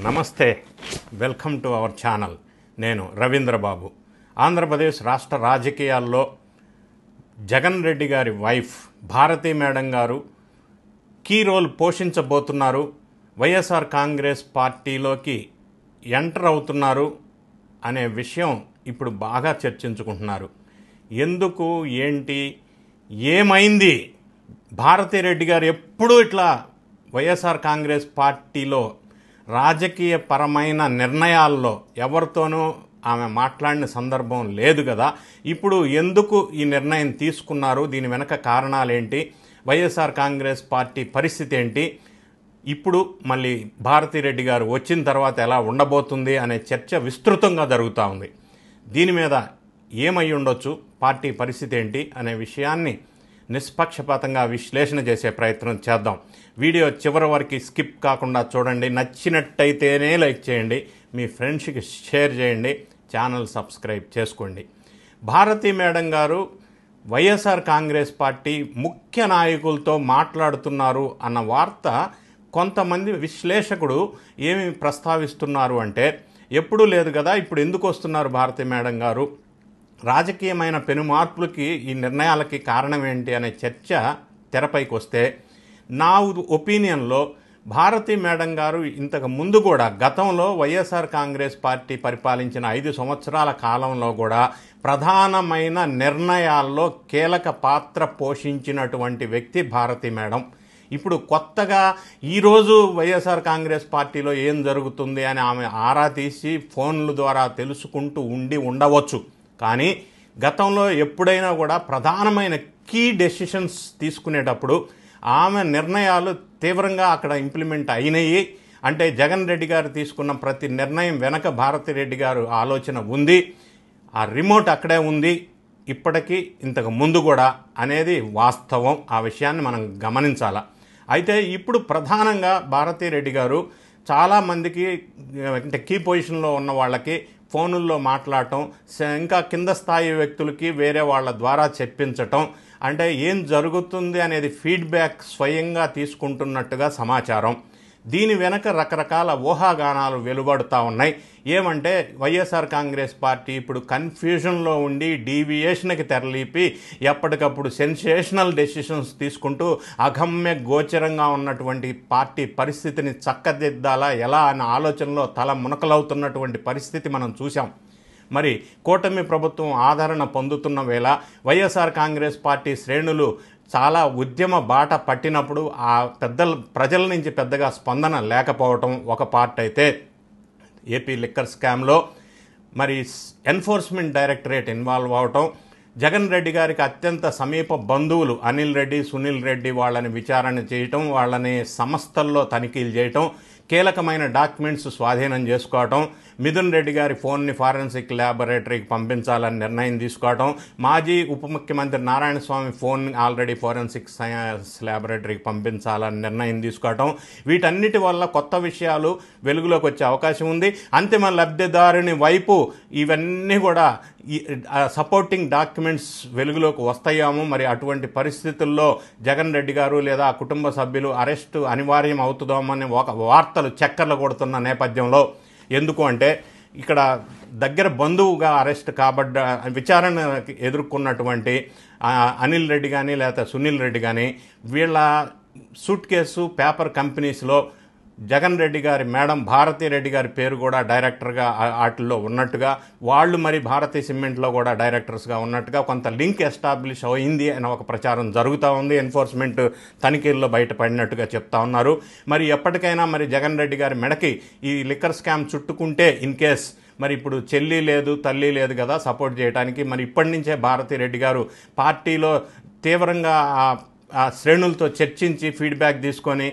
నమస్తే, welcome to our channel. నేను రవీంద్ర బాబు. ఆంధ్రప్రదేశ్ రాష్ట్ర రాజకీయాల్లో జగన్ రెడ్డి గారి వైఫ్ భారతీ మేడం గారు కీ రోల్ పోషించబోతున్నారు. వైఎస్ఆర్ కాంగ్రెస్ పార్టీలోకి ఎంటర్ అవుతున్నారు అనే విషయం ఇప్పుడు బాగా చర్చించుకుంటున్నారు. ఎందుకు, ఏంటి, ఏమైంది? భారతీ రెడ్డి గారు ఎప్పుడూ ఇట్లా వైఎస్ఆర్ కాంగ్రెస్ పార్టీలో రాజకీయ పరమైన నిర్ణయాల్లో ఎవరితోనూ ఆమె మాట్లాడిన సందర్భం లేదు కదా. ఇప్పుడు ఎందుకు ఈ నిర్ణయం తీసుకున్నారు? దీని వెనక కారణాలేంటి? వైఎస్ఆర్ కాంగ్రెస్ పార్టీ పరిస్థితి ఏంటి? ఇప్పుడు మళ్ళీ భారతీ రెడ్డి గారు వచ్చిన తర్వాత ఎలా ఉండబోతుంది అనే చర్చ విస్తృతంగా జరుగుతూ ఉంది. దీని మీద ఏమై ఉండొచ్చు, పార్టీ పరిస్థితి ఏంటి అనే విషయాన్ని నిష్పక్షపాతంగా విశ్లేషణ చేసే ప్రయత్నం చేద్దాం. వీడియో చివరి వరకు స్కిప్ కాకుండా చూడండి. నచ్చినట్టయితేనే లైక్ చేయండి, మీ ఫ్రెండ్స్కి షేర్ చేయండి, ఛానల్ సబ్స్క్రైబ్ చేసుకోండి. భారతీ మేడం గారు వైఎస్ఆర్ కాంగ్రెస్ పార్టీ ముఖ్య నాయకులతో మాట్లాడుతున్నారు అన్న వార్త కొంతమంది విశ్లేషకుడు ఏమి ప్రస్తావిస్తున్నారు అంటే, ఎప్పుడూ లేదు కదా, ఇప్పుడు ఎందుకు వస్తున్నారు భారతీ మేడం గారు, రాజకీయమైన పెనుమార్పులకి ఈ నిర్ణయాలకి కారణం ఏంటి అనే చర్చ తెరపైకి వస్తే, నా ఒపీనియన్లో భారతీ మేడం గారు ఇంతకు ముందు కూడా గతంలో వైఎస్ఆర్ కాంగ్రెస్ పార్టీ పరిపాలించిన 5 సంవత్సరాల కాలంలో కూడా ప్రధానమైన నిర్ణయాల్లో కీలక పాత్ర పోషించినటువంటి వ్యక్తి భారతీ మేడం. ఇప్పుడు కొత్తగా ఈరోజు వైఎస్ఆర్ కాంగ్రెస్ పార్టీలో ఏం జరుగుతుంది అని ఆమె ఆరా తీసి ఫోన్ల ద్వారా తెలుసుకుంటూ ఉండవచ్చు. కానీ గతంలో ఎప్పుడైనా కూడా ప్రధానమైన కీ డెసిషన్స్ తీసుకునేటప్పుడు ఆమె నిర్ణయాలు తీవ్రంగా అక్కడ ఇంప్లిమెంట్ అయినాయి. అంటే జగన్ రెడ్డి గారు తీసుకున్న ప్రతి నిర్ణయం వెనక భారతీ రెడ్డి గారు ఆలోచన ఉంది, ఆ రిమోట్ అక్కడే ఉంది ఇప్పటికీ, ఇంతకు ముందు కూడా అనేది వాస్తవం. ఆ విషయాన్ని మనం గమనించాలా. అయితే ఇప్పుడు ప్రధానంగా భారతీ రెడ్డి గారు చాలామందికి, అంటే కీ పొజిషన్లో ఉన్న వాళ్ళకి ఫోనుల్లో మాట్లాడటం, ఇంకా కింద స్థాయి వ్యక్తులకి వేరే వాళ్ళ ద్వారా చెప్పించటం, అంటే ఏం జరుగుతుంది అనేది ఫీడ్బ్యాక్ స్వయంగా తీసుకుంటున్నట్టుగా సమాచారం. దీని వెనక రకరకాల ఊహాగానాలు వెలువడుతూ ఉన్నాయి. ఏమంటే వైఎస్ఆర్ కాంగ్రెస్ పార్టీ ఇప్పుడు కన్ఫ్యూజన్లో ఉండి డీవియేషన్కి తెరలిపి ఎప్పటికప్పుడు సెన్సేషనల్ డెసిషన్స్ తీసుకుంటూ అగమ్య గోచరంగా ఉన్నటువంటి పార్టీ పరిస్థితిని చక్కదిద్దాలా ఎలా అన్న ఆలోచనలో తల మునకలవుతున్నటువంటి పరిస్థితి మనం చూసాం. మరి కూటమి ప్రభుత్వం ఆదరణ పొందుతున్న వేళ వైఎస్ఆర్ కాంగ్రెస్ పార్టీ శ్రేణులు చాలా ఉద్యమ బాట పట్టినప్పుడు ఆ ప్రజల నుంచి పెద్దగా స్పందన లేకపోవటం ఒక పార్ట్ అయితే, ఏపీ లిక్కర్ స్కామ్లో మరి ఎన్ఫోర్స్మెంట్ డైరెక్టరేట్ ఇన్వాల్వ్ అవటం, జగన్ రెడ్డి గారికి అత్యంత సమీప బంధువులు అనిల్ రెడ్డి, సునీల్ రెడ్డి వాళ్ళని విచారణ చేయటం, వాళ్ళని సంస్థల్లో తనిఖీలు చేయటం, కీలకమైన డాక్యుమెంట్స్ స్వాధీనం చేసుకోవటం, మిథున్ రెడ్డి గారి ఫోన్ని ఫారెన్సిక్ ల్యాబొరేటరీకి పంపించాలని నిర్ణయం తీసుకోవటం, మాజీ ఉప ముఖ్యమంత్రి నారాయణ స్వామి ఫోన్ ఆల్రెడీ ఫోరెన్సిక్ సైన్స్ ల్యాబొరేటరీకి పంపించాలని నిర్ణయం తీసుకోవటం, వీటన్నిటి వల్ల కొత్త విషయాలు వెలుగులోకి వచ్చే అవకాశం ఉంది. అంతిమ లబ్ధిదారుని వైపు ఇవన్నీ కూడా సపోర్టింగ్ డాక్యుమెంట్స్ వెలుగులోకి వస్తాయేమో. మరి అటువంటి పరిస్థితుల్లో జగన్ రెడ్డి గారు లేదా కుటుంబ సభ్యులు అరెస్టు అనివార్యం అవుతుందామని ఒక వార్తలు చక్కర్లు కొడుతున్న నేపథ్యంలో, ఎందుకు అంటే ఇక్కడ దగ్గర బంధువుగా అరెస్ట్ కాబడ్డ విచారణ ఎదుర్కొన్నటువంటి అనిల్ రెడ్డి కానీ లేదా సునీల్ రెడ్డి కానీ వీళ్ళ సూట్ కేసు పేపర్ కంపెనీస్లో జగన్ రెడ్డి గారి మేడం భారతీ రెడ్డి గారి పేరు కూడా డైరెక్టర్గా వాటిల్లో ఉన్నట్టుగా, వాళ్ళు మరి భారతీ సిమెంట్లో కూడా డైరెక్టర్స్గా ఉన్నట్టుగా కొంత లింక్ ఎస్టాబ్లిష్ అయింది అని ఒక ప్రచారం జరుగుతూ ఉంది. ఎన్ఫోర్స్మెంట్ తనిఖీల్లో బయటపడినట్టుగా చెప్తా ఉన్నారు. మరి ఎప్పటికైనా మరి జగన్ రెడ్డి గారి మెడకి ఈ లిక్కర్ స్కామ్ చుట్టుకుంటే ఇన్ కేస్ మరి ఇప్పుడు చెల్లి లేదు తల్లి లేదు కదా సపోర్ట్ చేయడానికి, మరి ఇప్పటి నుంచే భారతీ రెడ్డి గారు పార్టీలో తీవ్రంగా ఆ శ్రేణులతో చర్చించి ఫీడ్బ్యాక్ తీసుకొని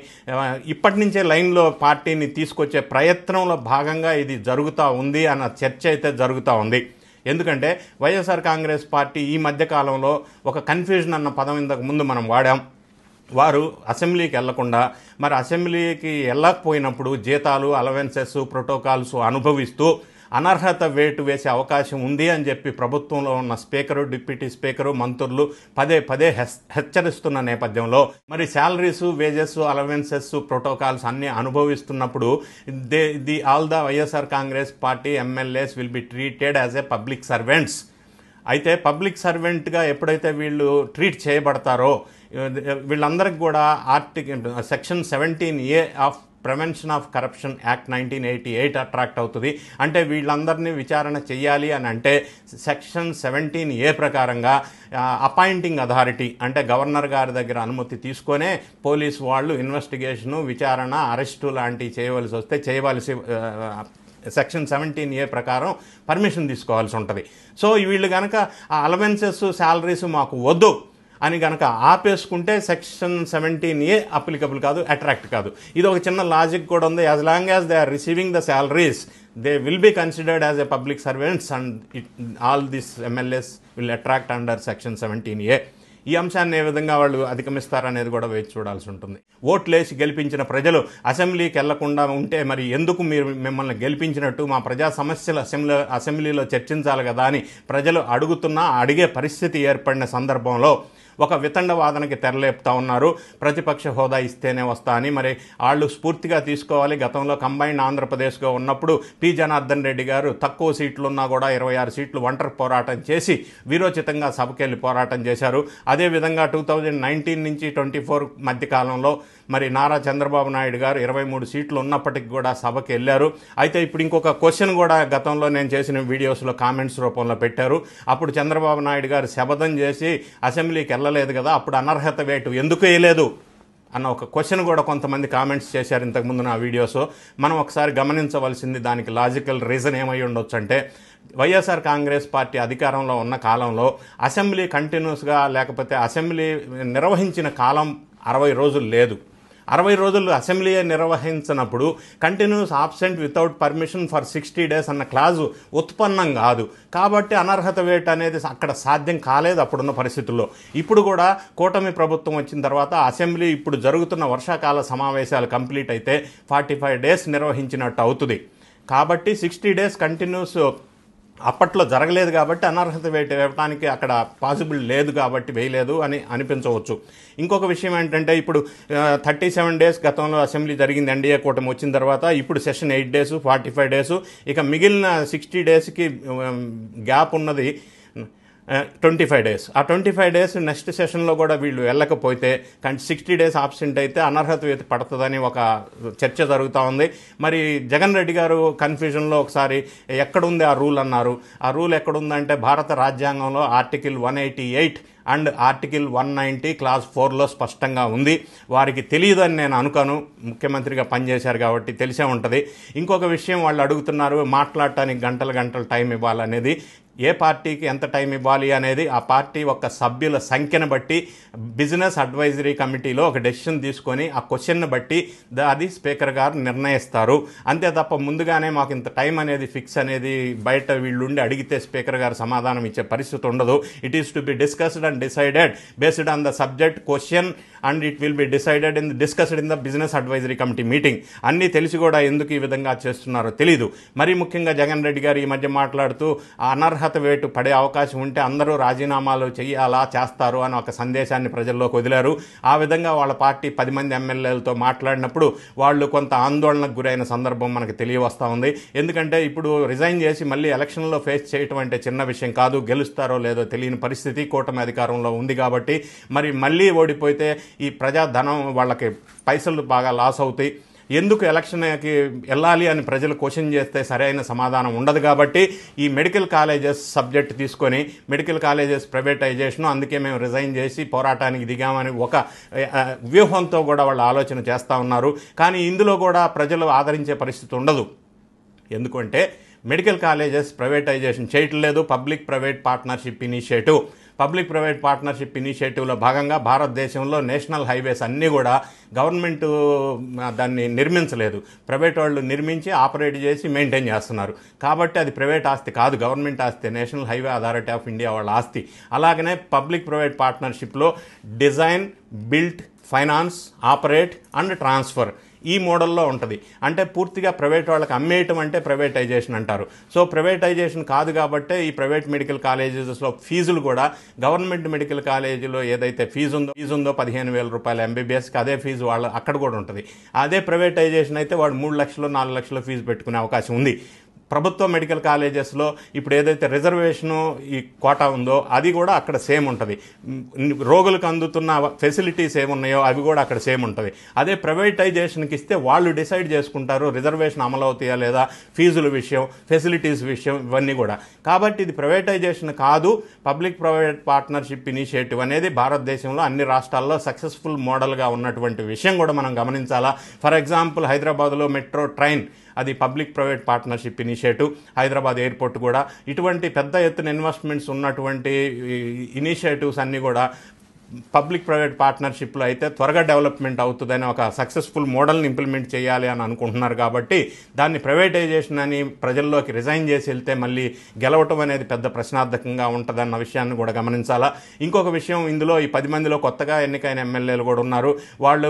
ఇప్పటి నుంచే లైన్లో పార్టీని తీసుకొచ్చే ప్రయత్నంలో భాగంగా ఇది జరుగుతూ ఉంది అన్న చర్చ అయితే జరుగుతూ ఉంది. ఎందుకంటే వైఎస్ఆర్ కాంగ్రెస్ పార్టీ ఈ మధ్యకాలంలో ఒక కన్ఫ్యూజన్ అన్న పదం ఇంతకు ముందు మనం వాడాం. వారు అసెంబ్లీకి వెళ్లకుండా, మరి అసెంబ్లీకి వెళ్ళకపోయినప్పుడు జీతాలు, అలవెన్సెస్, ప్రోటోకాల్స్ అనుభవిస్తూ అనర్హత వేటు వేసే అవకాశం ఉంది అని చెప్పి ప్రభుత్వంలో ఉన్న స్పీకరు, డిప్యూటీ స్పీకరు, మంత్రులు పదే పదే హెచ్చరిస్తున్న నేపథ్యంలో మరి శాలరీస్, వేజెస్, అలవెన్సెస్, ప్రోటోకాల్స్ అన్నీ అనుభవిస్తున్నప్పుడు all the YSR Congress Party MLAs will be treated as a public servants. అయితే పబ్లిక్ సర్వెంట్గా ఎప్పుడైతే వీళ్ళు ట్రీట్ చేయబడతారో వీళ్ళందరికీ కూడా section 17A of prevention of corruption act 1988 attract అవుతుంది. అంటే వీళ్ళందరినీ విచారణ చేయాలి అని అంటే సెక్షన్ 17A ప్రకారంగా అపాయింటింగ్ అథారిటీ అంటే గవర్నర్ గారి దగ్గర అనుమతి తీసుకొనే పోలీసు వాళ్ళు ఇన్వెస్టిగేషను, విచారణ, అరెస్టు లాంటివి చేయవలసి సెక్షన్ 17A ప్రకారం పర్మిషన్ తీసుకోవాల్సి ఉంటుంది. సో వీళ్ళు కనుక ఆ అలవెన్సెస్, శాలరీస్ మాకు వద్దు అని కనుక ఆపేసుకుంటే సెక్షన్ 17A అప్లికబుల్ కాదు, అట్రాక్ట్ కాదు. ఇది ఒక చిన్న లాజిక్ కూడా ఉంది. As long as they are receiving the salaries they will be considered as a public servants and all these MLAs will attract under section 17A. ఈ అంశాన్ని ఏ విధంగా వాళ్ళు అధిగమిస్తారనేది కూడా వేచి చూడాల్సి ఉంటుంది. ఓట్లేసి గెలిపించిన ప్రజలు అసెంబ్లీకి వెళ్లకుండా ఉంటే మరి ఎందుకు మిమ్మల్ని గెలిపించినట్టు, మా ప్రజా సమస్యలు అసెంబ్లీలో చర్చించాలి కదా అని ప్రజలు అడిగే పరిస్థితి ఏర్పడిన సందర్భంలో ఒక వితండవాదనకి తెరలేపుతా ఉన్నారు. ప్రతిపక్ష హోదా ఇస్తేనే వస్తా అని. మరి వాళ్ళు స్ఫూర్తిగా తీసుకోవాలి. గతంలో కంబైన్డ్ ఆంధ్రప్రదేశ్గా ఉన్నప్పుడు పి జనార్దన్ రెడ్డి గారు తక్కువ సీట్లున్నా కూడా 26 సీట్లు ఒంటరి పోరాటం చేసి వీరోచితంగా సభకెళ్ళి పోరాటం చేశారు. అదేవిధంగా 2019 నుంచి 24 మధ్యకాలంలో మరి నారా చంద్రబాబు నాయుడు గారు 23 సీట్లు ఉన్నప్పటికీ కూడా సభకి వెళ్ళారు. అయితే ఇప్పుడు ఇంకొక క్వశ్చన్ కూడా గతంలో నేను చేసిన వీడియోస్లో కామెంట్స్ రూపంలో పెట్టారు. అప్పుడు చంద్రబాబు నాయుడు గారు శపథం చేసి అసెంబ్లీకి వెళ్ళలేదు కదా, అప్పుడు అనర్హత వేటు ఎందుకు వేయలేదు అన్న ఒక క్వశ్చన్ కూడా కొంతమంది కామెంట్స్ చేశారు ఇంతకుముందు నా వీడియోస్. మనం ఒకసారి గమనించవలసింది దానికి లాజికల్ రీజన్ ఏమై ఉండొచ్చు అంటే, వైఎస్ఆర్ కాంగ్రెస్ పార్టీ అధికారంలో ఉన్న కాలంలో అసెంబ్లీ కంటిన్యూస్గా లేకపోతే అసెంబ్లీ నిర్వహించిన కాలం 60 రోజులు లేదు. 60 రోజులు అసెంబ్లీ నిర్వహించినప్పుడు continuous absent without permission for 60 days అన్న క్లాజు ఉత్పన్నం కాదు. కాబట్టి అనర్హత వేట్ అనేది అక్కడ సాధ్యం కాలేదు అప్పుడున్న పరిస్థితుల్లో. ఇప్పుడు కూడా కూటమి ప్రభుత్వం వచ్చిన తర్వాత అసెంబ్లీ ఇప్పుడు జరుగుతున్న వర్షాకాల సమావేశాలు కంప్లీట్ అయితే 45 days నిర్వహించినట్టు అవుతుంది. కాబట్టి 60 days కంటిన్యూస్ అప్పట్లో జరగలేదు కాబట్టి అనర్హత వేటు వేయడానికి అక్కడ పాసిబుల్ లేదు కాబట్టి వేయలేదు అని అనిపించవచ్చు. ఇంకొక విషయం ఏంటంటే, ఇప్పుడు 37 days గతంలో అసెంబ్లీ జరిగింది ఎన్డీఏ కూటమి వచ్చిన తర్వాత. ఇప్పుడు సెషన్ 8 days, 45 days, ఇక మిగిలిన 60 daysకి గ్యాప్ ఉన్నది 25 days. ఆ 25 days నెక్స్ట్ సెషన్లో కూడా వీళ్ళు వెళ్ళకపోతే 60 days ఆబ్సెంట్ అయితే అనర్హత వేటు పడుతుందని ఒక చర్చ జరుగుతూ ఉంది. మరి జగన్ రెడ్డి గారు కన్ఫ్యూజన్లో ఒకసారి ఎక్కడుంది ఆ రూల్ అన్నారు. ఆ రూల్ ఎక్కడుందంటే భారత రాజ్యాంగంలో ఆర్టికల్ 188 అండ్ ఆర్టికల్ 190 క్లాస్ 4లో స్పష్టంగా ఉంది. వారికి తెలియదని నేను అనుకోను, ముఖ్యమంత్రిగా పనిచేశారు కాబట్టి తెలిసే ఉంటుంది. ఇంకొక విషయం వాళ్ళు అడుగుతున్నారు, మాట్లాడటానికి గంటలు టైం ఇవ్వాలనేది. ఏ పార్టీకి ఎంత టైం ఇవ్వాలి అనేది ఆ పార్టీ యొక్క సభ్యుల సంఖ్యను బట్టి బిజినెస్ అడ్వైజరీ కమిటీలో ఒక డెసిషన్ తీసుకొని ఆ క్వశ్చన్ను బట్టి అది స్పీకర్ గారు నిర్ణయిస్తారు. అంతే తప్ప ముందుగానే మాకు ఇంత టైం అనేది ఫిక్స్ అనేది బయట వీళ్ళుండి అడిగితే స్పీకర్ గారు సమాధానం ఇచ్చే పరిస్థితి ఉండదు. It is to be discussed and decided based on the subject question and it will be discussed in the business advisory committee meeting. అన్నీ తెలిసి కూడా ఎందుకు ఈ విధంగా చేస్తున్నారో తెలీదు. మరీ ముఖ్యంగా జగన్ రెడ్డి గారు ఈ మధ్య మాట్లాడుతూ అనర్హత వేటు పడే అవకాశం ఉంటే అందరూ రాజీనామాలు చేస్తారు అని ఒక సందేశాన్ని ప్రజల్లోకి వదిలారు. ఆ విధంగా వాళ్ళ పార్టీ 10 మంది ఎమ్మెల్యేలతో మాట్లాడినప్పుడు వాళ్ళు కొంత ఆందోళనకు గురైన సందర్భం మనకు తెలియవస్తూ ఉంది. ఎందుకంటే ఇప్పుడు రిజైన్ చేసి మళ్ళీ ఎలక్షన్లో ఫేస్ చేయటం అంటే చిన్న విషయం కాదు. గెలుస్తారో లేదో తెలియని పరిస్థితి కూటమి అధికారంలో ఉంది కాబట్టి మరి మళ్ళీ ఓడిపోతే ఈ ప్రజాధనం వాళ్ళకి పైసలు బాగా లాస్ అవుతాయి. ఎందుకు ఎలక్షన్కి వెళ్ళాలి అని ప్రజలు క్వశ్చన్ చేస్తే సరైన సమాధానం ఉండదు. కాబట్టి ఈ మెడికల్ కాలేజెస్ సబ్జెక్ట్ తీసుకొని మెడికల్ కాలేజెస్ ప్రైవేటైజేషన్, అందుకే మేము రిజైన్ చేసి పోరాటానికి దిగామని ఒక వ్యూహంతో కూడా వాళ్ళు ఆలోచన చేస్తూ ఉన్నారు. కానీ ఇందులో కూడా ప్రజలు ఆదరించే పరిస్థితి ఉండదు. ఎందుకంటే మెడికల్ కాలేజెస్ ప్రైవేటైజేషన్ చేయట్లేదు. పబ్లిక్ ప్రైవేట్ పార్ట్నర్షిప్ ఇనిషియేటివ్లో భాగంగా భారతదేశంలో నేషనల్ హైవేస్ అన్నీ కూడా గవర్నమెంట్ దాన్ని నిర్మించలేదు. ప్రైవేట్ వాళ్ళు నిర్మించి ఆపరేట్ చేసి మెయింటైన్ చేస్తున్నారు. కాబట్టి అది ప్రైవేట్ ఆస్తి కాదు, గవర్నమెంట్ ఆస్తి. National highway authority of India వాళ్ళ ఆస్తి. అలాగనే పబ్లిక్ ప్రైవేట్ పార్ట్నర్షిప్లో design, built, finance, operate and transfer ఈ మోడల్లో ఉంటుంది. అంటే పూర్తిగా ప్రైవేట్ వాళ్ళకి అమ్మేయటం అంటే ప్రైవేటైజేషన్ అంటారు. సో ప్రైవేటైజేషన్ కాదు కాబట్టే ఈ ప్రైవేట్ మెడికల్ కాలేజెస్లో ఫీజులు కూడా గవర్నమెంట్ మెడికల్ కాలేజీలో ఏదైతే ఫీజు ఉందో 15,000 రూపాయలు ఎంబీబీఎస్కి అదే ఫీజు వాళ్ళు అక్కడ కూడా ఉంటుంది. అదే ప్రైవేటైజేషన్ అయితే వాడు 3 లక్షలు 4 లక్షలు ఫీజు పెట్టుకునే అవకాశం ఉంది. ప్రభుత్వ మెడికల్ కాలేజెస్లో ఇప్పుడు ఏదైతే రిజర్వేషను ఈ కోటా ఉందో అది కూడా అక్కడ సేమ్ ఉంటుంది. రోగులకు అందుతున్న ఫెసిలిటీస్ ఏమున్నాయో అవి కూడా అక్కడ సేమ్ ఉంటుంది. అదే ప్రైవేటైజేషన్కి ఇస్తే వాళ్ళు డిసైడ్ చేసుకుంటారు రిజర్వేషన్ అమలు అవుతాయా లేదా, ఫీజుల విషయం, ఫెసిలిటీస్ విషయం, ఇవన్నీ కూడా. కాబట్టి ఇది ప్రైవేటైజేషన్ కాదు, పబ్లిక్ ప్రైవేట్ పార్ట్నర్షిప్ ఇనిషియేటివ్ అనేది భారతదేశంలో అన్ని రాష్ట్రాల్లో సక్సెస్ఫుల్ మోడల్గా ఉన్నటువంటి విషయం కూడా మనం గమనించాలా. ఫర్ ఎగ్జాంపుల్ హైదరాబాద్లో మెట్రో ట్రైన్ అది public private partnership initiative, Hyderabad airport కూడా ఇటువంటి పెద్ద ఎత్తున ఇన్వెస్ట్మెంట్స్ ఉన్నటువంటి ఇనిషియేటివ్స్ అన్నీ కూడా పబ్లిక్ ప్రైవేట్ పార్ట్నర్షిప్లో అయితే త్వరగా డెవలప్మెంట్ అవుతుందని ఒక సక్సెస్ఫుల్ మోడల్ని ఇంప్లిమెంట్ చేయాలి అని అనుకుంటున్నారు. కాబట్టి దాన్ని ప్రైవేటైజేషన్ అని ప్రజల్లోకి రిజైన్ చేసి వెళ్తే మళ్ళీ గెలవటం అనేది పెద్ద ప్రశ్నార్థకంగా ఉంటుందన్న విషయాన్ని కూడా గమనించాలా. ఇంకొక విషయం, ఇందులో ఈ 10 మందిలో కొత్తగా ఎన్నికైన ఎమ్మెల్యేలు కూడా ఉన్నారు. వాళ్ళు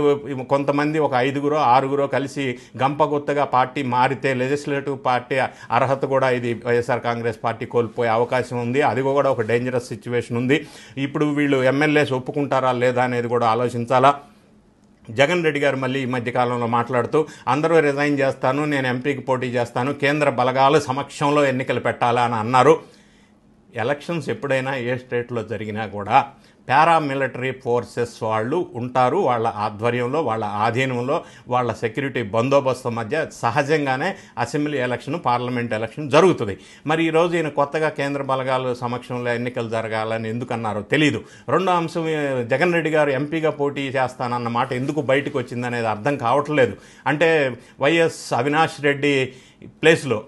కొంతమంది ఒక 5గురో 6గురో కలిసి గంపగుత్తగా పార్టీ మారితే లెజిస్లేటివ్ పార్టీ అర్హత కూడా ఇది వైఎస్ఆర్ కాంగ్రెస్ పార్టీ కోల్పోయే అవకాశం ఉంది. అది కూడా ఒక డేంజరస్ సిచ్యువేషన్ ఉంది. ఇప్పుడు వీళ్ళు ఎమ్మెల్యేస్ ఒప్పుకుంటారా లేదా అనేది కూడా ఆలోచించాలా. జగన్ రెడ్డి గారు మళ్ళీ ఈ మధ్యకాలంలో మాట్లాడుతూ అందరూ రిజైన్ చేస్తాను, నేను ఎంపీకి పోటీ చేస్తాను, కేంద్ర బలగాలు సమక్షంలో ఎన్నికలు పెట్టాలా అని అన్నారు. ఎలక్షన్స్ ఎప్పుడైనా ఏ స్టేట్లో జరిగినా కూడా పారామిలిటరీ ఫోర్సెస్ వాళ్ళు ఉంటారు. వాళ్ళ ఆధ్వర్యంలో, వాళ్ళ ఆధీనంలో, వాళ్ళ సెక్యూరిటీ బందోబస్తు మధ్య సహజంగానే అసెంబ్లీ ఎలక్షన్, పార్లమెంట్ ఎలక్షన్ జరుగుతుంది. మరి ఈరోజు ఈయన కొత్తగా కేంద్ర బలగాలు సమక్షంలో ఎన్నికలు జరగాలని ఎందుకన్నారో తెలీదు. రెండో అంశం, జగన్ రెడ్డి గారు ఎంపీగా పోటీ చేస్తానన్న మాట ఎందుకు బయటకు వచ్చిందనేది అర్థం కావట్లేదు. అంటే వైఎస్ అవినాష్ రెడ్డి ప్లేస్లో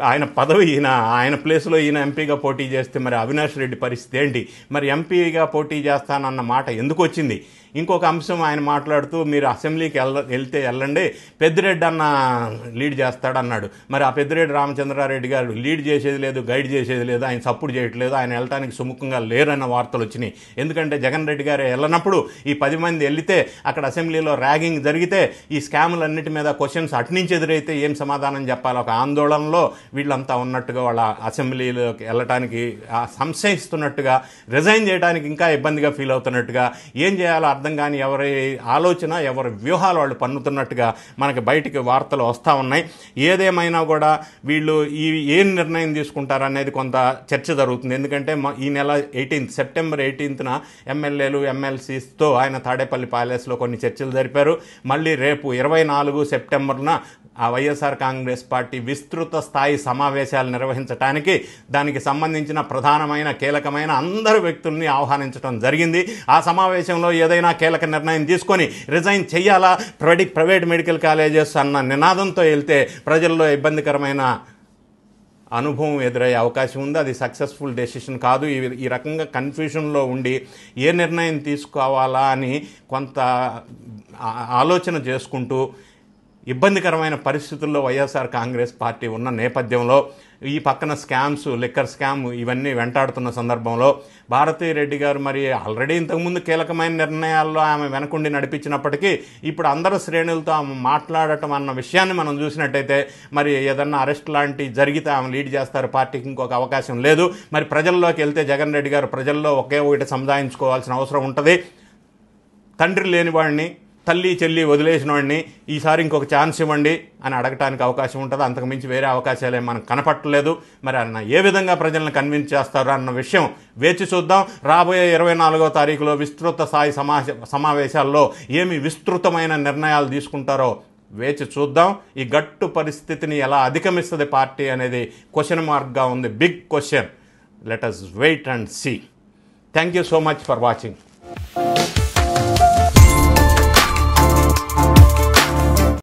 ఆయన పదవి ఆయన ప్లేస్లో ఈయన ఎంపీగా పోటీ చేస్తే మరి అవినాష్ రెడ్డి పరిస్థితి ఏంటి? మరి ఎంపీగా పోటీ చేస్తానన్న మాట ఎందుకు వచ్చింది? ఇంకొక అంశం, ఆయన మాట్లాడుతూ మీరు అసెంబ్లీకి వెళ్తే వెళ్ళండి, పెద్దిరెడ్డి అన్న లీడ్ చేస్తాడన్నాడు. మరి ఆ పెద్దిరెడ్డి రామచంద్రారెడ్డి గారు లీడ్ చేసేది లేదు, గైడ్ చేసేది లేదు, ఆయన సపోర్ట్ చేయట్లేదు, ఆయన వెళ్ళటానికి సుముఖంగా లేరన్న వార్తలు వచ్చినాయి. ఎందుకంటే జగన్ రెడ్డి గారు వెళ్ళినప్పుడు ఈ 10 మంది వెళ్తే అక్కడ అసెంబ్లీలో ర్యాగింగ్ జరిగితే ఈ స్కాములన్నిటి మీద క్వశ్చన్స్ అటునుంచి ఎదురైతే ఏం సమాధానం చెప్పాలి? ఒక ఆందోళనలో వీళ్ళంతా ఉన్నట్టుగా వాళ్ళ అసెంబ్లీలోకి వెళ్ళటానికి సంశయిస్తున్నట్టుగా, రిజైన్ చేయడానికి ఇంకా ఇబ్బందిగా ఫీల్ అవుతున్నట్టుగా, ఏం చేయాలో అర్థం కానీ ఎవరి ఆలోచన, ఎవరి వ్యూహాలు వాళ్ళు పన్నుతున్నట్టుగా మనకి బయటికి వార్తలు వస్తూ ఉన్నాయి. ఏదేమైనా కూడా వీళ్ళు ఏం నిర్ణయం తీసుకుంటారనేది కొంత చర్చ జరుగుతుంది. ఎందుకంటే ఈ నెల 18 సెప్టెంబర్ 18న ఎమ్మెల్యేలు, ఎమ్మెల్సీస్తో ఆయన తాడేపల్లి ప్యాలెస్లో కొన్ని చర్చలు జరిపారు. మళ్ళీ రేపు 24 సెప్టెంబర్న ఆ వైఎస్ఆర్ కాంగ్రెస్ పార్టీ విస్తృత స్థాయి సమావేశాలు నిర్వహించడానికి దానికి సంబంధించిన ప్రధానమైన కీలకమైన అందరు వ్యక్తుల్ని ఆహ్వానించడం జరిగింది. ఆ సమావేశంలో ఏదైనా కీలక నిర్ణయం తీసుకొని రిజైన్ చేయాలా ప్రైవేట్ మెడికల్ కాలేజెస్ అన్న నినాదంతో వెళ్తే ప్రజల్లో ఇబ్బందికరమైన అనుభవం ఎదురయ్యే అవకాశం ఉంది. అది సక్సెస్ఫుల్ డెసిషన్ కాదు. ఈ రకంగా కన్ఫ్యూషన్లో ఉండి ఏ నిర్ణయం తీసుకోవాలా అని కొంత ఆలోచన చేసుకుంటూ ఇబ్బందికరమైన పరిస్థితుల్లో వైఎస్ఆర్ కాంగ్రెస్ పార్టీ ఉన్న నేపథ్యంలో, ఈ పక్కన స్కామ్స్, లిక్కర్ స్కామ్ ఇవన్నీ వెంటాడుతున్న సందర్భంలో భారతీరెడ్డి గారు మరి ఆల్రెడీ ఇంతకుముందు కీలకమైన నిర్ణయాల్లో ఆమె వెనకుండి నడిపించినప్పటికీ ఇప్పుడు అందరు శ్రేణులతో ఆమె మాట్లాడటం అన్న విషయాన్ని మనం చూసినట్టయితే మరి ఏదన్నా అరెస్ట్ లాంటి జరిగితే ఆమె లీడ్ చేస్తారు, పార్టీకి ఇంకొక అవకాశం లేదు. మరి ప్రజల్లోకి వెళ్తే జగన్ రెడ్డి గారు ప్రజల్లో ఒకే ఒకటి సముదాయించుకోవాల్సిన అవసరం ఉంటుంది. తండ్రి లేనివాడిని, తల్లి చెల్లి వదిలేసిన వాడిని ఈసారి ఇంకొక ఛాన్స్ ఇవ్వండి అని అడగటానికి అవకాశం ఉంటుంది. అంతకుమించి వేరే అవకాశాలు ఏం మనకు కనపట్టలేదు. మరి ఆయన ఏ విధంగా ప్రజలను కన్విన్స్ చేస్తారు అన్న విషయం వేచి చూద్దాం. రాబోయే 24వ తారీఖులో విస్తృత స్థాయి సమావేశాల్లో ఏమి విస్తృతమైన నిర్ణయాలు తీసుకుంటారో వేచి చూద్దాం. ఈ గట్టు పరిస్థితిని ఎలా అధిగమిస్తుంది పార్టీ అనేది క్వశ్చన్ మార్క్గా ఉంది. Big question. Let us wait and see. Thank you so much for watching.